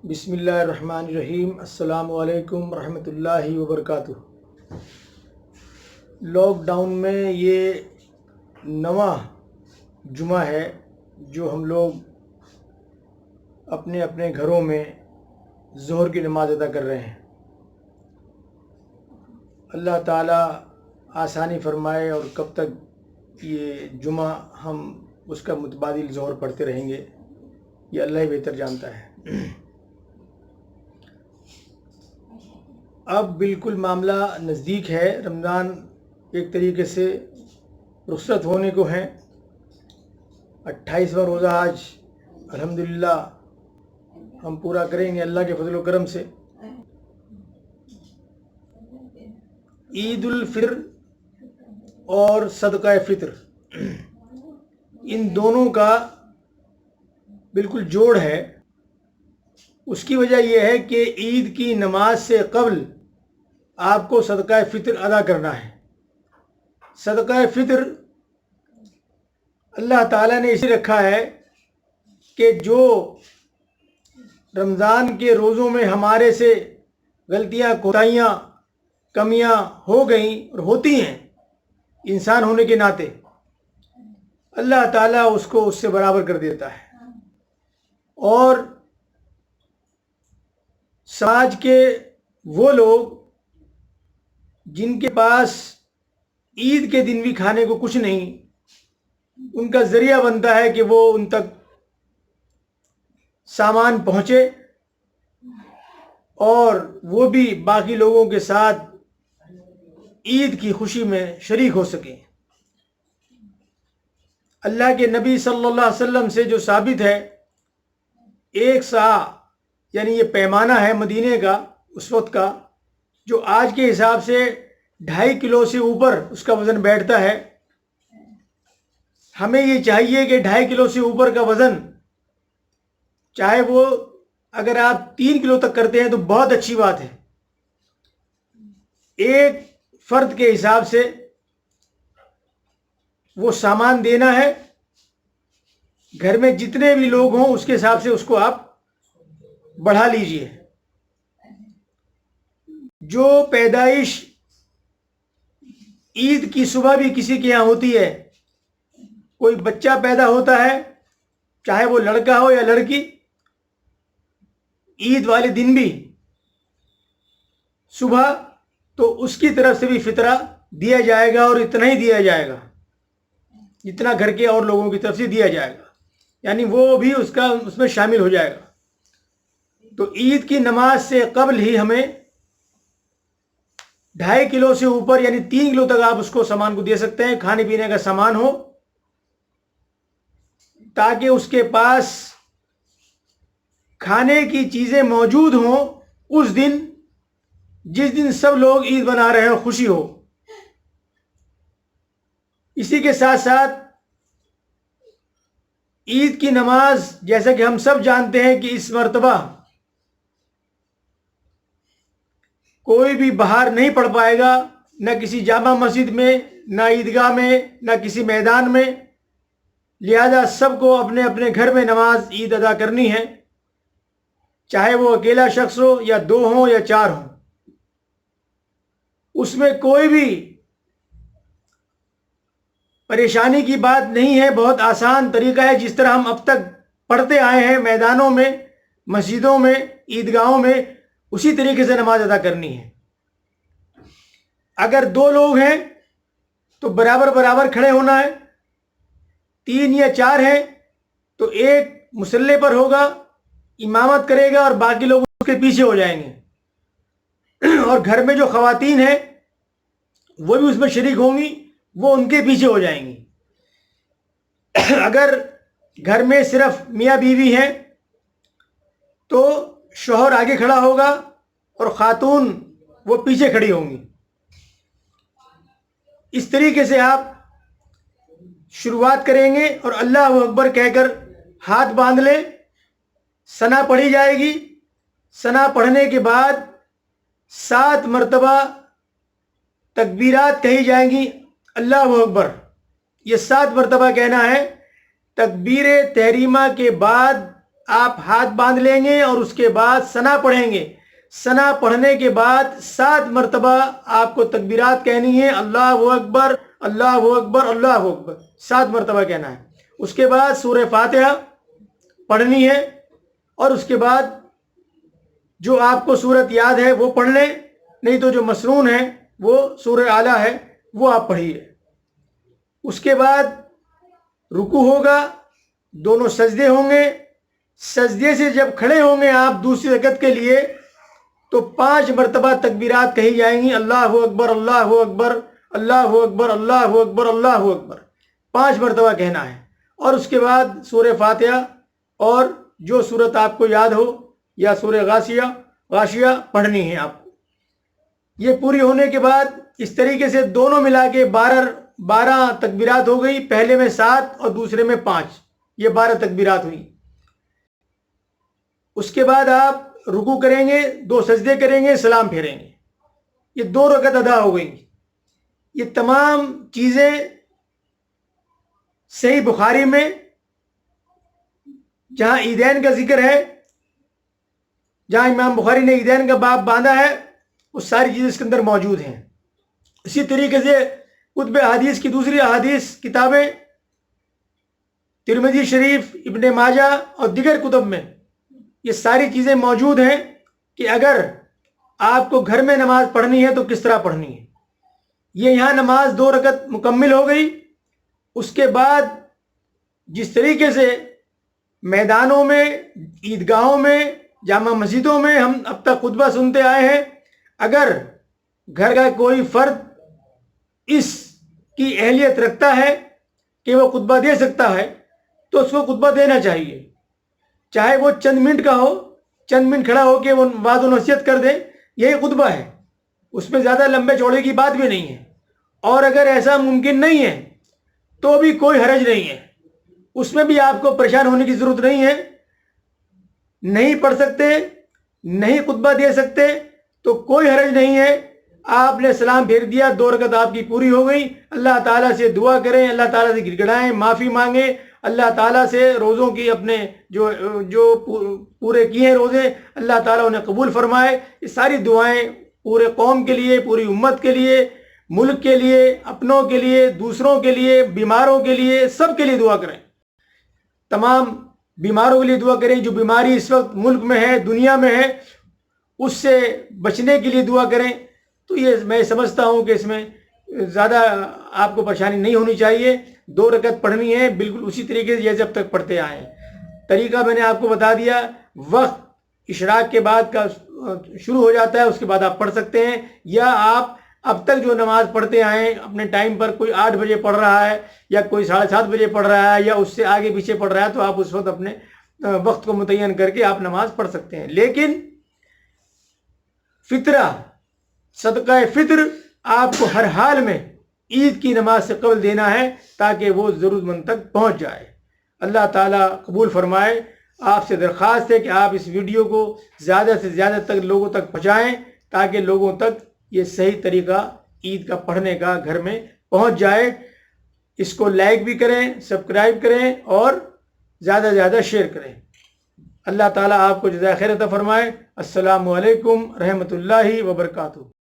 بسم اللہ الرحمن الرحیم۔ السلام علیکم ورحمۃ اللہ وبرکاتہ۔ لاک ڈاؤن میں یہ نواں جمعہ ہے جو ہم لوگ اپنے اپنے گھروں میں ظہر کی نماز ادا کر رہے ہیں۔ اللہ تعالیٰ آسانی فرمائے اور کب تک یہ جمعہ ہم اس کا متبادل ظہر پڑھتے رہیں گے یہ اللہ ہی بہتر جانتا ہے۔ اب بالکل معاملہ نزدیک ہے، رمضان ایک طریقے سے رخصت ہونے کو ہیں۔ 28واں روزہ آج الحمدللہ ہم پورا کریں گے اللہ کے فضل و کرم سے۔ عید الفطر اور صدقہ فطر ان دونوں کا بالکل جوڑ ہے۔ اس کی وجہ یہ ہے کہ عید کی نماز سے قبل آپ کو صدقہ فطر ادا کرنا ہے۔ صدقہ فطر اللہ تعالیٰ نے اسے رکھا ہے کہ جو رمضان کے روزوں میں ہمارے سے غلطیاں، کوتاہیاں، کمیاں ہو گئیں اور ہوتی ہیں انسان ہونے کے ناطے، اللہ تعالیٰ اس کو اس سے برابر کر دیتا ہے۔ اور سماج کے وہ لوگ جن کے پاس عید کے دن بھی کھانے کو کچھ نہیں، ان کا ذریعہ بنتا ہے کہ وہ ان تک سامان پہنچے اور وہ بھی باقی لوگوں کے ساتھ عید کی خوشی میں شریک ہو سکیں۔ اللہ کے نبی صلی اللہ علیہ وسلم سے جو ثابت ہے، ایک سا یعنی یہ پیمانہ ہے مدینے کا اس وقت کا، جو آج کے حساب سے 2.5 کلو سے اوپر اس کا وزن بیٹھتا ہے۔ ہمیں یہ چاہیے کہ 2.5 کلو سے اوپر کا وزن، چاہے وہ اگر آپ 3 کلو تک کرتے ہیں تو بہت اچھی بات ہے۔ ایک فرد کے حساب سے وہ سامان دینا ہے، گھر میں جتنے بھی لوگ ہوں اس کے حساب سے اس کو آپ بڑھا لیجئے۔ جو پیدائش عید کی صبح بھی کسی کے یہاں ہوتی ہے، کوئی بچہ پیدا ہوتا ہے چاہے وہ لڑکا ہو یا لڑکی، عید والے دن بھی صبح تو اس کی طرف سے بھی فطرہ دیا جائے گا، اور اتنا ہی دیا جائے گا جتنا گھر کے اور لوگوں کی طرف سے دیا جائے گا، یعنی وہ بھی اس میں شامل ہو جائے گا۔ تو عید کی نماز سے قبل ہی ہمیں 2.5 کلو سے اوپر یعنی 3 کلو تک آپ اس کو سامان کو دے سکتے ہیں، کھانے پینے کا سامان ہو، تاکہ اس کے پاس کھانے کی چیزیں موجود ہوں اس دن جس دن سب لوگ عید بنا رہے ہیں، خوشی ہو۔ اسی کے ساتھ ساتھ عید کی نماز جیسا کہ ہم سب جانتے ہیں کہ اس مرتبہ کوئی بھی باہر نہیں پڑھ پائے گا، نہ کسی جامع مسجد میں، نہ عیدگاہ میں، نہ کسی میدان میں، لہذا سب کو اپنے اپنے گھر میں نماز عید ادا کرنی ہے، چاہے وہ اکیلا شخص ہو یا 2 ہوں یا 4 ہوں۔ اس میں کوئی بھی پریشانی کی بات نہیں ہے، بہت آسان طریقہ ہے، جس طرح ہم اب تک پڑھتے آئے ہیں میدانوں میں، مسجدوں میں، عیدگاہوں میں، اسی طریقے سے نماز ادا کرنی ہے۔ اگر 2 لوگ ہیں تو برابر برابر کھڑے ہونا ہے، 3 یا 4 ہیں تو ایک مصلی پر ہوگا، امامت کرے گا اور باقی لوگ اس کے پیچھے ہو جائیں گے، اور گھر میں جو خواتین ہیں وہ بھی اس میں شریک ہوں گی، وہ ان کے پیچھے ہو جائیں گی۔ اگر گھر میں صرف میاں بیوی ہیں تو شوہر آگے کھڑا ہوگا اور خاتون وہ پیچھے کھڑی ہوں گی۔ اس طریقے سے آپ شروعات کریں گے اور اللہ اکبر کہہ کر ہاتھ باندھ لیں، ثنا پڑھی جائے گی۔ ثنا پڑھنے کے بعد 7 مرتبہ تکبیرات کہی جائیں گی، اللہ اکبر، یہ 7 مرتبہ کہنا ہے۔ تکبیر تحریمہ کے بعد آپ ہاتھ باندھ لیں گے اور اس کے بعد ثنا پڑھیں گے. ثنا پڑھنے کے بعد 7 مرتبہ آپ کو تکبیرات کہنی ہے. اللہ اکبر اللہ اکبر اللہ اکبر 7 مرتبہ کہنا ہے. اس کے بعد سورہ فاتحہ پڑھنی ہے اور اس کے بعد جو آپ کو سورت یاد ہے وہ پڑھ لیں, نہیں تو جو مسنون ہے وہ سورہ اعلیٰ ہے وہ آپ پڑھیے. اس کے بعد رکوع ہوگا, دونوں سجدے ہوں گے. سجدے سے جب کھڑے ہوں گے آپ دوسری رکعت کے لیے تو 5 مرتبہ تکبیرات کہی جائیں گی. اللہ اکبر اللہ اکبر اللہ اکبر اللہ اکبر اللہ اکبر 5 مرتبہ کہنا ہے. اور اس کے بعد سورہ فاتحہ اور جو سورت آپ کو یاد ہو یا سورہ غاشیہ پڑھنی ہے آپ کو. یہ پوری ہونے کے بعد اس طریقے سے دونوں ملا کے 12 تکبیرات ہو گئی. پہلے میں 7 اور دوسرے میں 5, یہ 12 تکبیرات ہوئی. اس کے بعد آپ رکوع کریں گے, 2 سجدے کریں گے, سلام پھیریں گے. یہ 2 رکعت ادا ہو گئی. یہ تمام چیزیں صحیح بخاری میں جہاں عیدین کا ذکر ہے, جہاں امام بخاری نے عیدین کا باب باندھا ہے, وہ ساری چیزیں اس کے اندر موجود ہیں. اسی طریقے سے کتب حدیث کی دوسری احادیث کتابیں ترمذی شریف, ابن ماجہ اور دیگر کتب میں یہ ساری چیزیں موجود ہیں کہ اگر آپ کو گھر میں نماز پڑھنی ہے تو کس طرح پڑھنی ہے. یہ یہاں نماز 2 رکعت مکمل ہو گئی. اس کے بعد جس طریقے سے میدانوں میں, عیدگاہوں میں, جامع مسجدوں میں ہم اب تک خطبہ سنتے آئے ہیں, اگر گھر کا کوئی فرد اس کی اہلیت رکھتا ہے کہ وہ خطبہ دے سکتا ہے تو اس کو خطبہ دینا چاہیے. چاہے وہ چند منٹ کا ہو, چند منٹ کھڑا ہو کے وہ وعظ و نصیحت کر دے, یہی خطبہ ہے. اس میں زیادہ لمبے چوڑے کی بات بھی نہیں ہے. اور اگر ایسا ممکن نہیں ہے تو بھی کوئی حرج نہیں ہے, اس میں بھی آپ کو پریشان ہونے کی ضرورت نہیں ہے. نہیں پڑھ سکتے, نہیں خطبہ دے سکتے تو کوئی حرج نہیں ہے. آپ نے سلام پھیر دیا, 2 رکعت آپ کی پوری ہو گئی. اللہ تعالیٰ سے دعا کریں, اللہ تعالیٰ سے گڑگڑائیں, معافی مانگیں. اللہ تعالیٰ سے روزوں کی اپنے جو پورے کیے ہیں روزے, اللہ تعالیٰ انہیں قبول فرمائے. یہ ساری دعائیں پورے قوم کے لیے, پوری امت کے لیے, ملک کے لیے, اپنوں کے لیے, دوسروں کے لیے, بیماروں کے لیے, سب کے لیے دعا کریں. تمام بیماروں کے لیے دعا کریں. جو بیماری اس وقت ملک میں ہے, دنیا میں ہے, اس سے بچنے کے لیے دعا کریں. تو یہ میں سمجھتا ہوں کہ اس میں زیادہ آپ کو پریشانی نہیں ہونی چاہیے. 2 رکعت پڑھنی ہے بالکل اسی طریقے سے جیسے اب تک پڑھتے آئے ہیں. طریقہ میں نے آپ کو بتا دیا. وقت اشراق کے بعد کا شروع ہو جاتا ہے, اس کے بعد آپ پڑھ سکتے ہیں. یا آپ اب تک جو نماز پڑھتے آئے ہیں اپنے ٹائم پر, کوئی 8 بجے پڑھ رہا ہے یا کوئی 7:30 بجے پڑھ رہا ہے یا اس سے آگے پیچھے پڑھ رہا ہے, تو آپ اس وقت اپنے وقت کو متعین کر کے آپ نماز پڑھ سکتے ہیں. لیکن فطرہ, صدقہ فطر آپ کو ہر حال میں عید کی نماز سے قبل دینا ہے تاکہ وہ ضرورت مند تک پہنچ جائے. اللہ تعالیٰ قبول فرمائے. آپ سے درخواست ہے کہ آپ اس ویڈیو کو زیادہ سے زیادہ تک لوگوں تک پہنچائیں تاکہ لوگوں تک یہ صحیح طریقہ عید کا پڑھنے کا گھر میں پہنچ جائے. اس کو لائک بھی کریں, سبسکرائب کریں اور زیادہ سے زیادہ شیئر کریں. اللہ تعالیٰ آپ کو جزائے خیر عطا فرمائے. السلام علیکم رحمۃ اللہ وبرکاتہ.